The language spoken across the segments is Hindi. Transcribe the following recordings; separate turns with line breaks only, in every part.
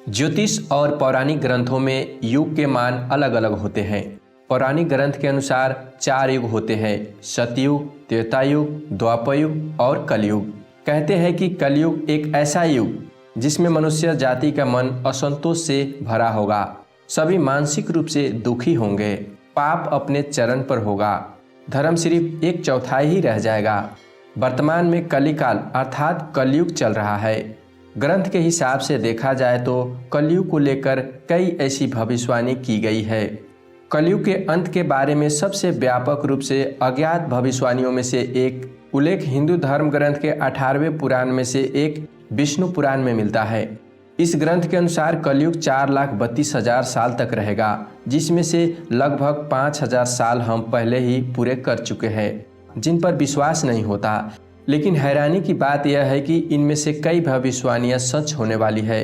ज्योतिष और पौराणिक ग्रंथों में युग के मान अलग अलग होते हैं। पौराणिक ग्रंथ के अनुसार 4 युग होते हैं: सतयुग, त्रेता युग, द्वापर युग और कलयुग। कहते हैं कि कलयुग एक ऐसा युग जिसमें मनुष्य जाति का मन असंतोष से भरा होगा, सभी मानसिक रूप से दुखी होंगे, पाप अपने चरण पर होगा, धर्म सिर्फ 1/4 ही रह जाएगा। वर्तमान में कलिकाल अर्थात कलयुग चल रहा है। ग्रंथ के हिसाब से देखा जाए तो कलयुग को लेकर कई ऐसी भविष्यवाणी की गई है। कलयुग के अंत के बारे में सबसे व्यापक रूप से अज्ञात भविष्यवाणियों में से एक उल्लेख हिंदू धर्म ग्रंथ के 18वें पुराण में से एक विष्णु पुराण में मिलता है। इस ग्रंथ के अनुसार कलयुग 4,32,000 साल तक रहेगा, जिसमें से लगभग 5,000 साल हम पहले ही पूरे कर चुके हैं, जिन पर विश्वास नहीं होता। लेकिन हैरानी की बात यह है कि इनमें से कई भविष्यवाणियां सच होने वाली है।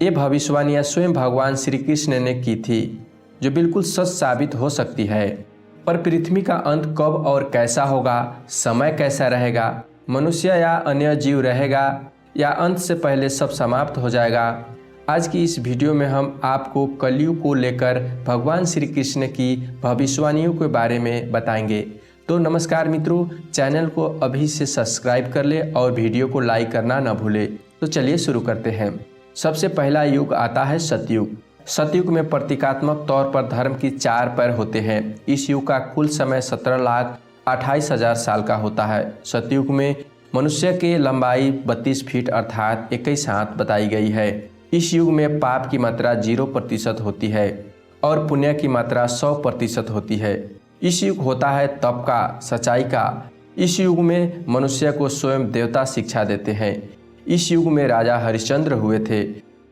ये भविष्यवाणियां स्वयं भगवान श्री कृष्ण ने की थी, जो बिल्कुल सच साबित हो सकती है। पर पृथ्वी का अंत कब और कैसा होगा, समय कैसा रहेगा, मनुष्य या अन्य जीव रहेगा या अंत से पहले सब समाप्त हो जाएगा, आज की इस वीडियो में हम आपको कलयुग को लेकर भगवान श्री कृष्ण की भविष्यवाणियों के बारे में बताएंगे। तो नमस्कार मित्रों, चैनल को अभी से सब्सक्राइब कर ले और वीडियो को लाइक करना न भूले। तो चलिए शुरू करते हैं। सबसे पहला युग आता है सतयुग। सतयुग में प्रतीकात्मक तौर पर धर्म की 4 पैर होते हैं। इस युग का कुल समय 17,28,000 साल का होता है। सतयुग में मनुष्य की लंबाई 32 फीट अर्थात 21 हाथ बताई गई है। इस युग में पाप की मात्रा 0% होती है और पुण्य की मात्रा 100% होती है। इस युग होता है तप का, सच्चाई का। इस युग में मनुष्य को स्वयं देवता शिक्षा देते हैं। इस युग में राजा हरिश्चंद्र हुए थे।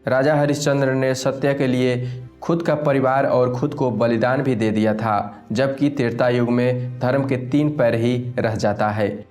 राजा हरिश्चंद्र ने सत्य के लिए खुद का परिवार और खुद को बलिदान भी दे दिया था, जबकि त्रेता युग में धर्म के 3 पैर ही रह जाता है।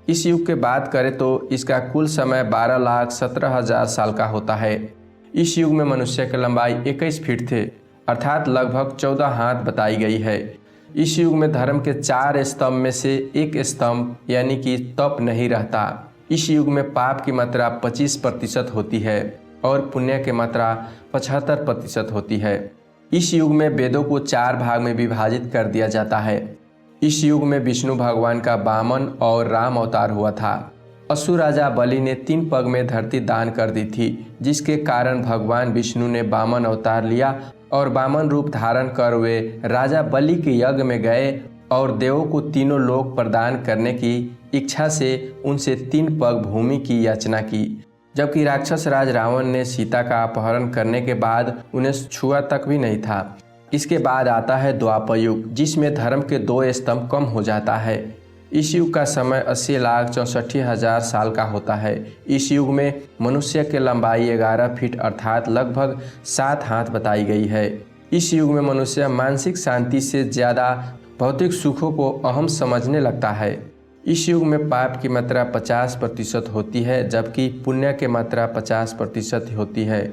इस युग की बात करें तो इसका कुल समय 12,17,000 साल का होता है। इस युग में मनुष्य की लंबाई 21 फीट थे अर्थात लगभग 14 हाथ बताई गई है। इस युग में धर्म के 4 स्तंभ में से एक स्तंभ यानी कि तप नहीं रहता। इस युग में पाप की मात्रा 25% होती है और पुण्य की मात्रा 75% होती है। इस युग में वेदों को 4 भाग में विभाजित कर दिया जाता है। इस युग में विष्णु भगवान का वामन और राम अवतार हुआ था। असुर राजा बलि ने 3 पग में धरती दान कर दी थी, जिसके कारण भगवान विष्णु ने वामन अवतार लिया और वामन रूप धारण कर वे राजा बलि के यज्ञ में गए और देवों को तीनों लोक प्रदान करने की इच्छा से उनसे 3 पग भूमि की याचना की। जबकि राक्षस राज रावण ने सीता का अपहरण करने के बाद उन्हें छुआ तक भी नहीं था। इसके बाद आता है द्वापर युग, जिसमें धर्म के 2 स्तंभ कम हो जाता है। इस युग का समय 80,64,000 साल का होता है। इस युग में मनुष्य की लंबाई 11 फीट अर्थात लगभग 7 हाथ बताई गई है। इस युग में मनुष्य मानसिक शांति से ज़्यादा भौतिक सुखों को अहम समझने लगता है। इस युग में पाप की मात्रा 50% होती है, जबकि पुण्य की मात्रा 50% होती है।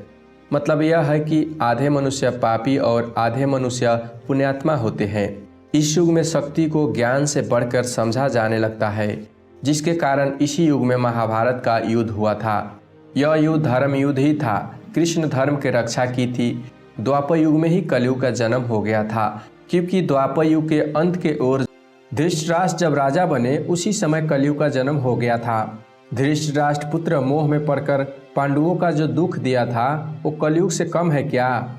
मतलब यह है कि आधे मनुष्य पापी और आधे मनुष्य पुण्यात्मा होते हैं। इस युग में शक्ति को ज्ञान से बढ़कर समझा जाने लगता है, जिसके कारण इसी युग में महाभारत का युद्ध हुआ था। यह युद्ध धर्म युद्ध ही था। कृष्ण धर्म की रक्षा की थी। द्वापर युग में ही कलयुग का जन्म हो गया था, क्योंकि द्वापर युग के अंत के ओर धृतराष्ट्र जब राजा बने उसी समय कलयुग का जन्म हो गया था। धृतराष्ट्र पुत्र मोह में पड़कर पांडवों का जो दुख दिया था वो कलयुग से कम है क्या?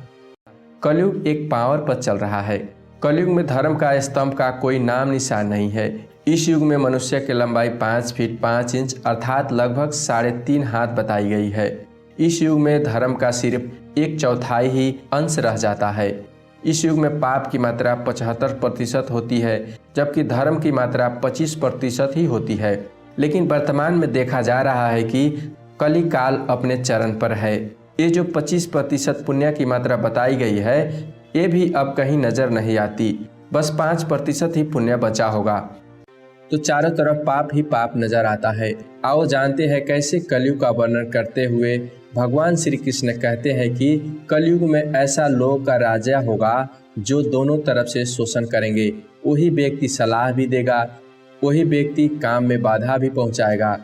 कलयुग एक पावर पर चल रहा है। कलयुग में धर्म का स्तंभ का कोई नाम निशान नहीं है। इस युग में मनुष्य की लंबाई 5 फीट 5 इंच अर्थात लगभग 3.5 हाथ बताई गई है। इस युग में धर्म का सिर्फ 1/4 ही अंश रह जाता है। इस युग में पाप की मात्रा 75% होती है, जबकि धर्म की मात्रा 25% ही होती है। लेकिन वर्तमान में देखा जा रहा है कि कलिकाल अपने चरण पर है। ये जो 25% पुण्य की मात्रा बताई गई है, ये भी अब कहीं नजर नहीं आती। बस 5% ही पुण्य बचा होगा, तो चारों तरफ पाप ही पाप नजर आता है। आओ जानते हैं कैसे कलयुग का वर्णन करते हुए भगवान श्री कृष्ण कहते हैं कि कलयुग में ऐसा लोग का राजा होगा जो दोनों तरफ से शोषण करेंगे। वही व्यक्ति सलाह भी देगा, वही व्यक्ति काम में बाधा भी पहुंचाएगा।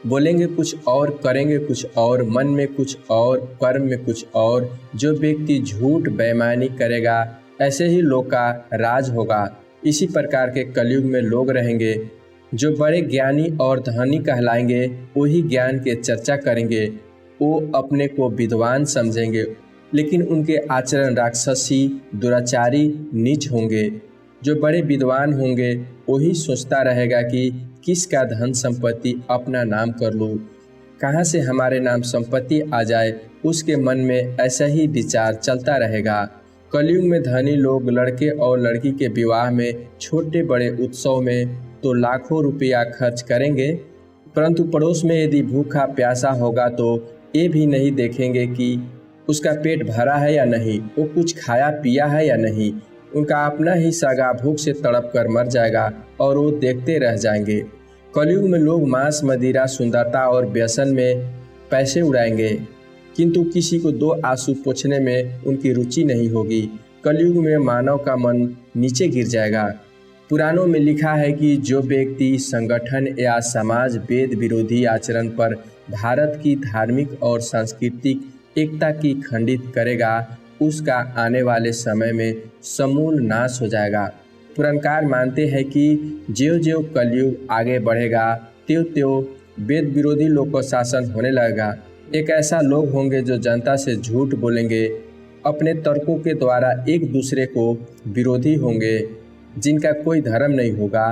बोलेंगे कुछ और, करेंगे कुछ और, मन में कुछ और, कर्म में कुछ और। जो व्यक्ति झूठ बेईमानी करेगा, ऐसे ही लोग का राज होगा। इसी प्रकार के कलयुग में लोग रहेंगे। जो बड़े ज्ञानी और धनी कहलाएंगे, वही ज्ञान के चर्चा करेंगे। वो अपने को विद्वान समझेंगे, लेकिन उनके आचरण राक्षसी, दुराचारी, नीच होंगे। जो बड़े विद्वान होंगे, वही सोचता रहेगा कि किसका धन संपत्ति अपना नाम कर लूँ, कहाँ से हमारे नाम संपत्ति आ जाए। उसके मन में ऐसा ही विचार चलता रहेगा। कलयुग में धनी लोग लड़के और लड़की के विवाह में, छोटे बड़े उत्सव में तो लाखों रुपया खर्च करेंगे, परंतु पड़ोस में यदि भूखा प्यासा होगा तो ये भी नहीं देखेंगे कि उसका पेट भरा है या नहीं, वो कुछ खाया पिया है या नहीं। उनका अपना ही सगा भूख से तड़प कर मर जाएगा और वो देखते रह जाएंगे। कलयुग में लोग मांस, मदिरा, सुंदरता और व्यसन में पैसे उड़ाएंगे, किंतु किसी को दो आंसू पोंछने में उनकी रुचि नहीं होगी। कलयुग में मानव का मन नीचे गिर जाएगा। पुराणों में लिखा है कि जो व्यक्ति संगठन या समाज वेद विरोधी आचरण पर भारत की धार्मिक और सांस्कृतिक एकता की खंडित करेगा, उसका आने वाले समय में समूल नाश हो जाएगा। पुराणकार मानते हैं कि ज्यों ज्यों कलयुग आगे बढ़ेगा, त्यों त्यों वेद विरोधी लोग का शासन होने लगेगा। एक ऐसा लोग होंगे जो जनता से झूठ बोलेंगे, अपने तर्कों के द्वारा एक दूसरे को विरोधी होंगे, जिनका कोई धर्म नहीं होगा।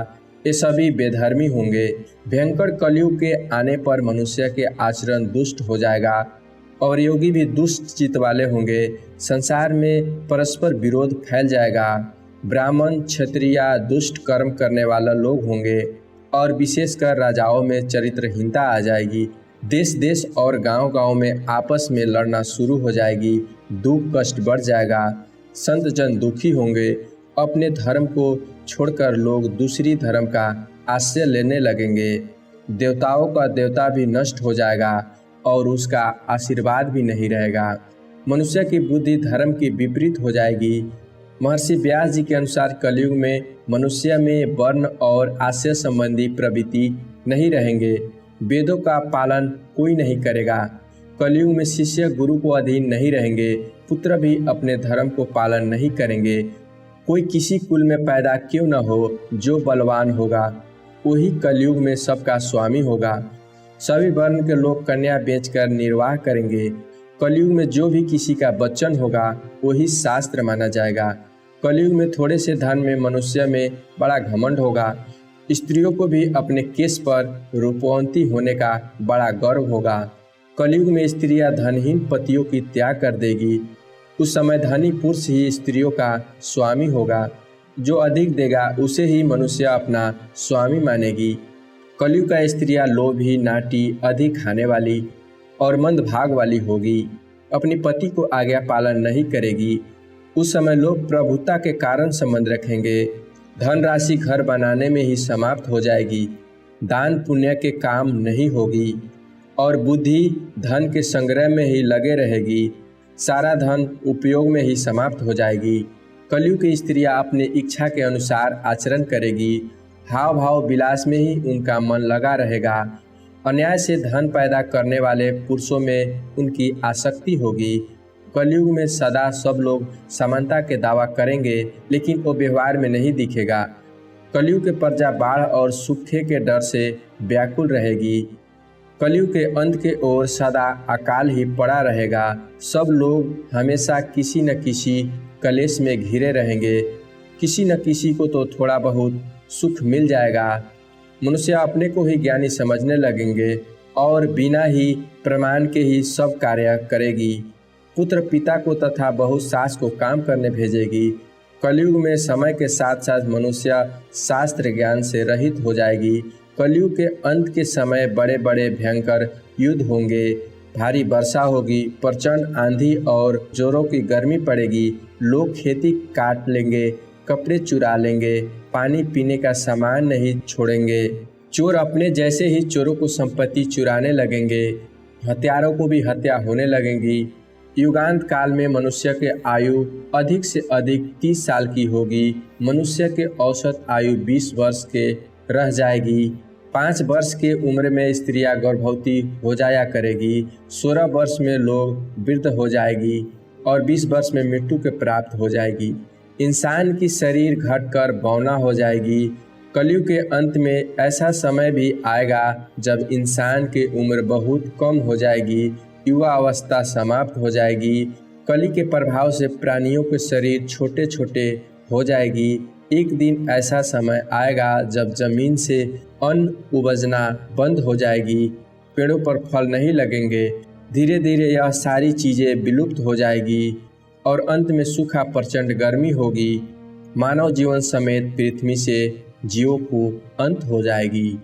ये सभी बेधर्मी होंगे। भयंकर कलयुग के आने पर मनुष्य के आचरण दुष्ट हो जाएगा और योगी भी दुष्ट चित्त वाले होंगे। संसार में परस्पर विरोध फैल जाएगा। ब्राह्मण, क्षत्रिय दुष्ट कर्म करने वाला लोग होंगे और विशेषकर राजाओं में चरित्रहीनता आ जाएगी। देश देश और गांव गांव में आपस में लड़ना शुरू हो जाएगी। दुख कष्ट बढ़ जाएगा। संत जन दुखी होंगे। अपने धर्म को छोड़कर लोग दूसरी धर्म का आश्रय लेने लगेंगे। देवताओं का देवता भी नष्ट हो जाएगा और उसका आशीर्वाद भी नहीं रहेगा। मनुष्य की बुद्धि धर्म की विपरीत हो जाएगी। महर्षि व्यास जी के अनुसार कलयुग में मनुष्य में वर्ण और आशय संबंधी प्रवृत्ति नहीं रहेंगे। वेदों का पालन कोई नहीं करेगा। कलयुग में शिष्य गुरु को अधीन नहीं रहेंगे। पुत्र भी अपने धर्म को पालन नहीं करेंगे। कोई किसी कुल में पैदा क्यों न हो, जो बलवान होगा वही कलयुग में सबका स्वामी होगा। सभी वर्ण के लोग कन्या बेचकर निर्वाह करेंगे। कलयुग में जो भी किसी का बच्चन होगा वही शास्त्र माना जाएगा। कलयुग में थोड़े से धन में मनुष्य में बड़ा घमंड होगा। स्त्रियों को भी अपने केश पर रूपवंती होने का बड़ा गर्व होगा। कलयुग में स्त्रियां धनहीन पतियों की त्याग कर देगी। उस समय धनी पुरुष ही स्त्रियों का स्वामी होगा। जो अधिक देगा उसे ही मनुष्य अपना स्वामी मानेगी। कलयुग का स्त्रियां लोभी, नाटी, अधिक खाने वाली और मंद भाग वाली होगी। अपने पति को आज्ञा पालन नहीं करेगी। उस समय लोग प्रभुता के कारण संबंध रखेंगे। धन राशि घर बनाने में ही समाप्त हो जाएगी। दान पुण्य के काम नहीं होगी और बुद्धि धन के संग्रह में ही लगे रहेगी। सारा धन उपयोग में ही समाप्त हो जाएगी। कलयुग की स्त्रियां अपनी इच्छा के अनुसार आचरण करेगी। हाव भाव विलास में ही उनका मन लगा रहेगा। अन्याय से धन पैदा करने वाले पुरुषों में उनकी आसक्ति होगी। कलयुग में सदा सब लोग समानता के दावा करेंगे, लेकिन वो व्यवहार में नहीं दिखेगा। कलयुग के प्रजा बाढ़ और सूखे के डर से व्याकुल रहेगी। कलयुग के अंत के ओर सदा अकाल ही पड़ा रहेगा। सब लोग हमेशा किसी न किसी कलेश में घिरे रहेंगे। किसी न किसी को तो थोड़ा बहुत सुख मिल जाएगा। मनुष्य अपने को ही ज्ञानी समझने लगेंगे और बिना ही प्रमाण के ही सब कार्य करेगी। पुत्र पिता को तथा बहू सास को काम करने भेजेगी। कलयुग में समय के साथ साथ मनुष्य शास्त्र ज्ञान से रहित हो जाएगी। कलयुग के अंत के समय बड़े बड़े भयंकर युद्ध होंगे। भारी वर्षा होगी, प्रचंड आंधी और जोरों की गर्मी पड़ेगी। लोग खेती काट लेंगे, कपड़े चुरा लेंगे, पानी पीने का सामान नहीं छोड़ेंगे। चोर अपने जैसे ही चोरों को संपत्ति चुराने लगेंगे। हत्यारों को भी हत्या होने लगेंगी। युगांत काल में मनुष्य के आयु अधिक से अधिक 30 साल की होगी। मनुष्य के औसत आयु 20 वर्ष के रह जाएगी। 5 वर्ष के उम्र में स्त्रियां गर्भवती हो जाया करेगी, 16 वर्ष में लोग वृद्ध हो जाएगी और 20 वर्ष में मृत्यु के प्राप्त हो जाएगी। इंसान की शरीर घटकर बौना हो जाएगी। कलयुग के अंत में ऐसा समय भी आएगा जब इंसान की उम्र बहुत कम हो जाएगी, युवा अवस्था समाप्त हो जाएगी। कली के प्रभाव से प्राणियों के शरीर छोटे छोटे हो जाएगी। एक दिन ऐसा समय आएगा जब जमीन से अन्न उपजना बंद हो जाएगी, पेड़ों पर फल नहीं लगेंगे। धीरे धीरे यह सारी चीज़ें विलुप्त हो जाएगी और अंत में सूखा प्रचंड गर्मी होगी। मानव जीवन समेत पृथ्वी से जीवों को अंत हो जाएगी।